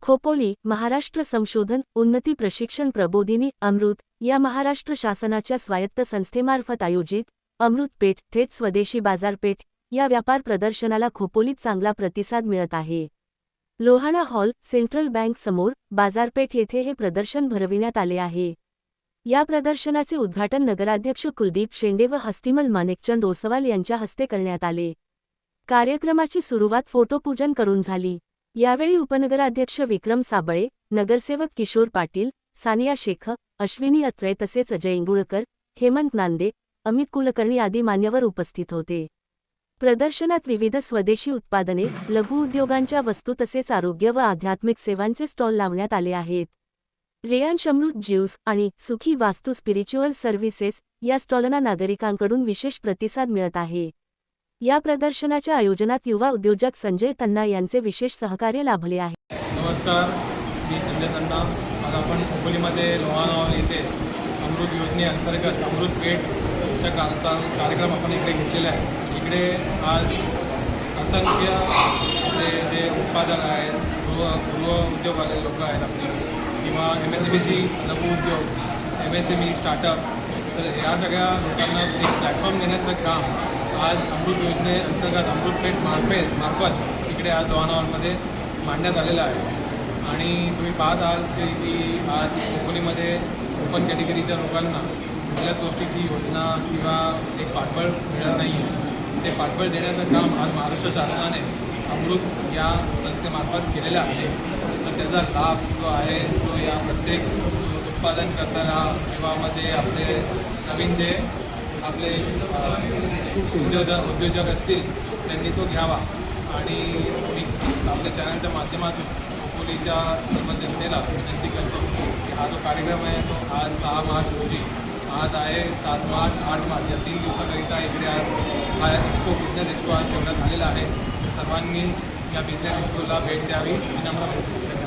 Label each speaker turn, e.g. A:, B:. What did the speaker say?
A: खोपोली महाराष्ट्र संशोधन उन्नती प्रशिक्षण प्रबोधिनी अमृत या महाराष्ट्र शासनाच्या स्वायत्त संस्थेमार्फत आयोजित अमृतपेठ थेट स्वदेशी बाजारपेठ या व्यापार प्रदर्शनाला खोपोलीत चांगला प्रतिसाद मिळत आहे। लोहाणा हॉल सेंट्रल बँक समोर बाजारपेठ येथे हे प्रदर्शन भरविण्यात आले आहे। या प्रदर्शनाचे उद्घाटन नगराध्यक्ष कुलदीप शेंडे व हस्तिमल माणिकचंद ओसवाल यांच्या हस्ते करण्यात आले। कार्यक्रमाची सुरुवात फोटोपूजन करून झाली। यावेळी उपनगराध्यक्ष विक्रम साबळे, नगरसेवक किशोर पाटील, सानिया शेख, अश्विनी अत्रे तसेच अजय इंगुळकर, हेमंत नांदे, अमित कुलकर्णी आदी मान्यवर उपस्थित होते। प्रदर्शनात विविध स्वदेशी उत्पादने, लघु उद्योगांच्या वस्तू तसेच आरोग्य व आध्यात्मिक सेवांचे स्टॉल लावण्यात आले आहेत। रेयांश अमृत ज्यूस आणि सुखी वास्तू स्पिरिच्युअल सर्व्हिसेस या स्टॉलना नागरिकांकडून विशेष प्रतिसाद मिळत आहे। या प्रदर्शनाच्या आयोजनात युवा उद्योजक संजय तन्ना यांचे विशेष सहकार्य लाभले आहे।
B: नमस्कार, मी संजय तन्ना। आज आपण खोपोलीमध्ये लोहाणा हॉल येथे अमृत योजनेअंतर्गत अमृतपेठच्या कार्यक्रम आपण इकडे घेतलेला आहे। इकडे आज असंख्य आपले जे उत्पादक आहेत, गृह उद्योगवाले लोक आहेत आपले, किंवा MSMEची लघु उद्योग, MSME स्टार्टअप, तर या सगळ्या लोकांना एक प्लॅटफॉर्म देण्याचं काम आज अमृत योजनेअंतर्गत अमृतपेठ मार्फत इकडे आज लोहाणा हॉलमध्ये मांडण्यात आलेलं आहे। आणि तुम्ही पाहत आहात की आज खोपोलीमध्ये ओपन कॅटेगरीच्या लोकांना कुठल्याच गोष्टीची योजना किंवा एक पाठबळ मिळत नाही आहे। ते पाठबळ देण्याचं काम आज महाराष्ट्र शासनाने अमृत या संस्थेमार्फत केलेलं आहे। तर त्याचा लाभ जो आहे तो या प्रत्येक उत्पादन करताना किंवा म्हणजे आपले नवीन जे आपले उद्योजक असतील त्यांनी तो घ्यावा। आणि मी आपल्या चॅनलच्या माध्यमातून खोपोलीच्या सर्व जनतेला विनंती करतो की हा जो कार्यक्रम आहे तो आज 6 मार्च रोजी, आज आहे 7 मार्च 8 मार्च या 3 दिवसाकरिता इकडे आज हा बिझनेस एक्सपो आज ठेवण्यात आलेला आहे। तर सर्वांनी या बिझनेस एक्सपोला भेट द्यावी विनम्र विनंती।